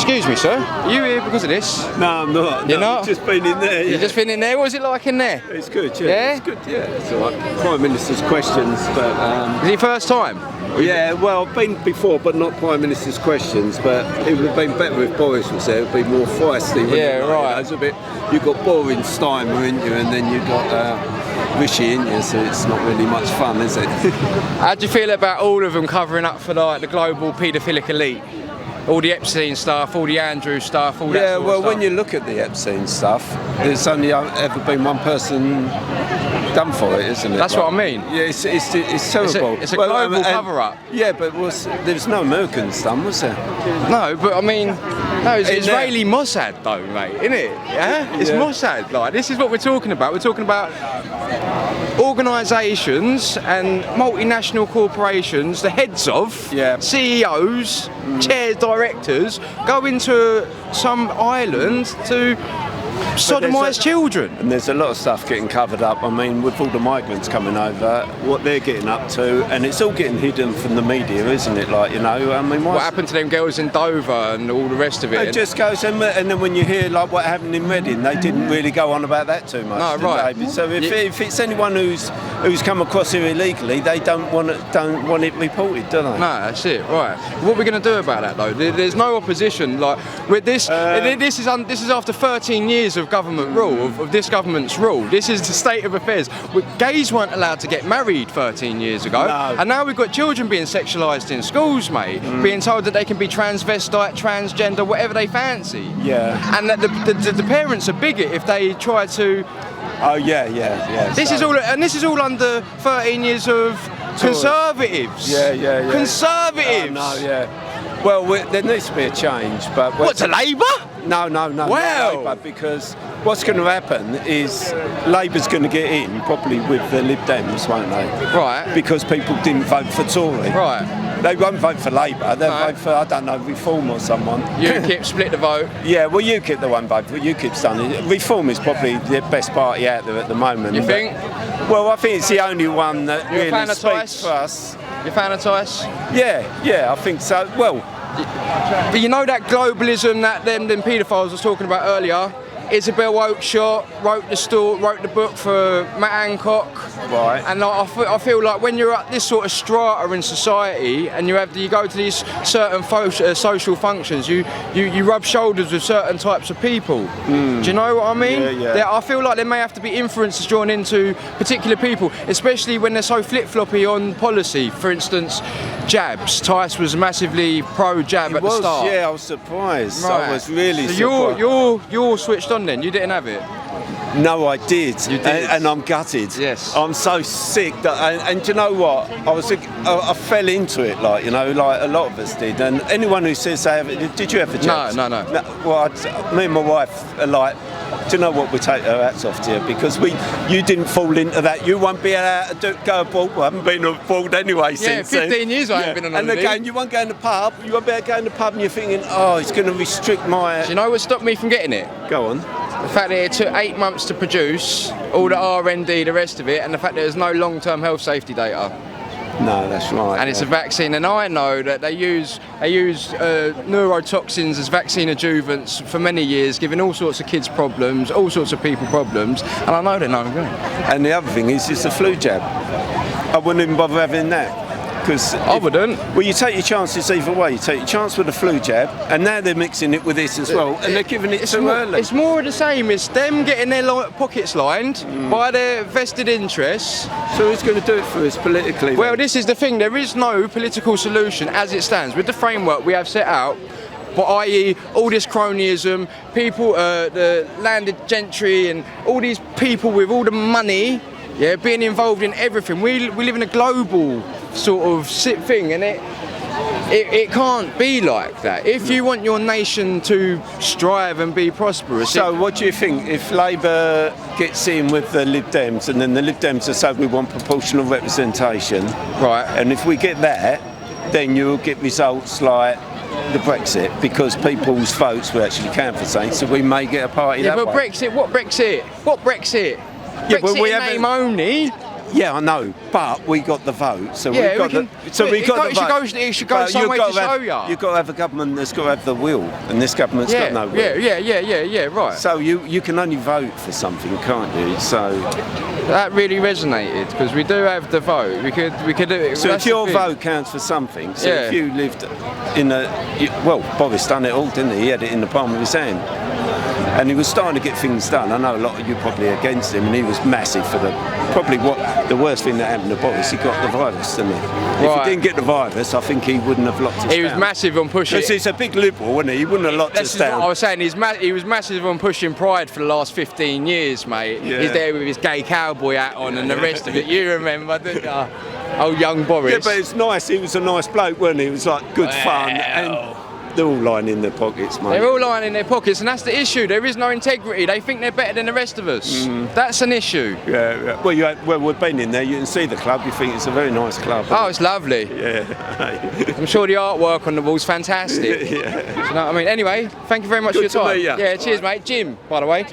Excuse me, sir. Are you here because of this? No, I'm not. You're not? I've just been in there. Yeah. You've just been in there? What was it like in there? It's good, yeah. Yeah? It's good, yeah. It's all right. Prime Minister's questions, but... Is it your first time? Yeah, well, I've been before, but not Prime Minister's questions, but it would have been better if Boris was there. It would be more feisty. Yeah, right. It's a bit... You've got boring Steimer, ain't you? And then you've got Rishi, ain't you? So it's not really much fun, is it? How do you feel about all of them covering up for like the global paedophilic elite? All the Epstein stuff, all the Andrew stuff, all that Yeah, sort well, of stuff. when you look at the Epstein stuff, there's only ever been one person done for it, isn't it? That's what I mean. Yeah, it's terrible. It's a global cover-up. Yeah, but there was no Americans done, was there? No, but I mean, no, it's Israeli Mossad though, mate, isn't it? Yeah? It's Mossad, like, this is what we're talking about. We're talking about organisations and multinational corporations, the heads of, CEOs, chairs, directors, go into some island to sodomise children. And there's a lot of stuff getting covered up. I mean, with all the migrants coming over, what they're getting up to, and it's all getting hidden from the media, isn't it? Like, you know, I mean, what happened to them girls in Dover and all the rest of it? It just goes, and then when you hear like what happened in Reading, they didn't really go on about that too much. No, right. They? So if it's anyone who's come across here illegally, they don't want it reported, do they? No, that's it. Right. What are we going to do about that though? There's no opposition. Like with this, this is after 13 years of government rule, of this government's rule. This is the state of affairs. Gays weren't allowed to get married 13 years ago, and now we've got children being sexualised in schools, mate, being told that they can be transvestite, transgender, whatever they fancy. Yeah. And that the parents are bigot if they try to. Oh yeah. This is all under 13 years of conservatives. Yeah. Conservatives. No, yeah. Well, there needs to be a change, but what, to Labour? No. Well, Labour, because what's going to happen is Labour's going to get in, probably with the Lib Dems, won't they? Right. Because people didn't vote for Tory. Right. They won't vote for Labour. They'll vote for, I don't know, Reform or someone. UKIP split the vote. Yeah, well, UKIP the one vote for. UKIP's done it. Reform is probably the best party out there at the moment. You think? Well, I think it's the only one that You're really speaks for us. You a fan of Tice? Yeah, I think so. Well, but you know that globalism that them paedophiles was talking about earlier? Isabel Oakeshott wrote the book for Matt Hancock. Right. And like, I feel like when you're at this sort of strata in society and you go to these certain social functions, you rub shoulders with certain types of people. Do you know what I mean? Yeah. I feel like there may have to be influences drawn into particular people, especially when they're so flip-floppy on policy. For instance, jabs. Tice was massively pro-jab at the start. Yeah, I was surprised. Right. I was really surprised. So you're switched on then? You didn't have it? No, I did. You did? And I'm gutted. Yes. I'm so sick. And do you know what? I fell into it, like a lot of us did. And anyone who says they have it, did you ever jabs? No. Well, me and my wife are like, do you know what? We take our hats off to you because you didn't fall into that. You won't be able to go abroad. Well, I haven't been abroad anyway since. Yeah, 15 years I haven't been on holiday. And again, you won't go in the pub. You won't be able to go in the pub and you're thinking, oh, it's going to restrict my... Do you know what stopped me from getting it? Go on. The fact that it took 8 months to produce, all the R&D, the rest of it, and the fact that there's no long-term health safety data. No, that's right. And it's a vaccine, and I know that they use neurotoxins as vaccine adjuvants for many years, giving all sorts of kids problems, all sorts of people problems, and I know they're not going. And the other thing is, it's a flu jab. I wouldn't even bother having that. I wouldn't. Well, you take your chances either way. You take your chance with the flu jab, and now they're mixing it with this as well, and they're giving it too early. It's more of the same. It's them getting their pockets lined by their vested interests. So who's going to do it for us politically? Well, this is the thing. There is no political solution as it stands. With the framework we have set out, but i.e. all this cronyism, people, the landed gentry, and all these people with all the money, being involved in everything. We live in a global sort of thing, and it can't be like that. If you want your nation to strive and be prosperous. So what do you think if Labour gets in with the Lib Dems, and then the Lib Dems are saying we want proportional representation, right? And if we get that, then you'll get results like the Brexit, because people's votes will actually count for something, so we may get a party that way. Brexit, what Brexit? What Brexit? Yeah, Brexit but we in name only. Yeah, I know, but we got the vote, so Yeah, we got we can- the. So we got it the vote. it should go But some you've way got to to show have- ya. You've got to have a government that's got to have the will, and this government's got no will. Yeah, right. So you can only vote for something, can't you? So That really resonated because we do have the vote. We could so that's if your the thing. vote counts for something, so Yeah. if you lived in well, Boris done it all, didn't he? He had it in the palm of his hand. And he was starting to get things done. I know a lot of you probably against him, and he was massive for the worst thing that happened to Boris. He got the virus, didn't he? If Right. he didn't get the virus, I think he wouldn't have locked us He was down. massive on pushing. Because he's a big liberal, wasn't he? He wouldn't have locked This us is what down. I was saying. He was massive on pushing Pride for the last 15 years, mate. Yeah. He's there with his gay cowboy hat on and the rest of it. You remember, didn't you? Oh, young Boris. Yeah, but it's nice. He was a nice bloke, wasn't he? It was like good fun. And they're all lying in their pockets, mate. They're all lying in their pockets, and that's the issue. There is no integrity. They think they're better than the rest of us. That's an issue. Yeah. Well, we've been in there. You can see the club. You think it's a very nice club. Oh, it's lovely. Yeah. I'm sure the artwork on the wall's fantastic. Yeah. Do you know what I mean? Anyway, thank you very much Good for your to time. meet ya. Yeah, cheers, mate. Jim, by the way.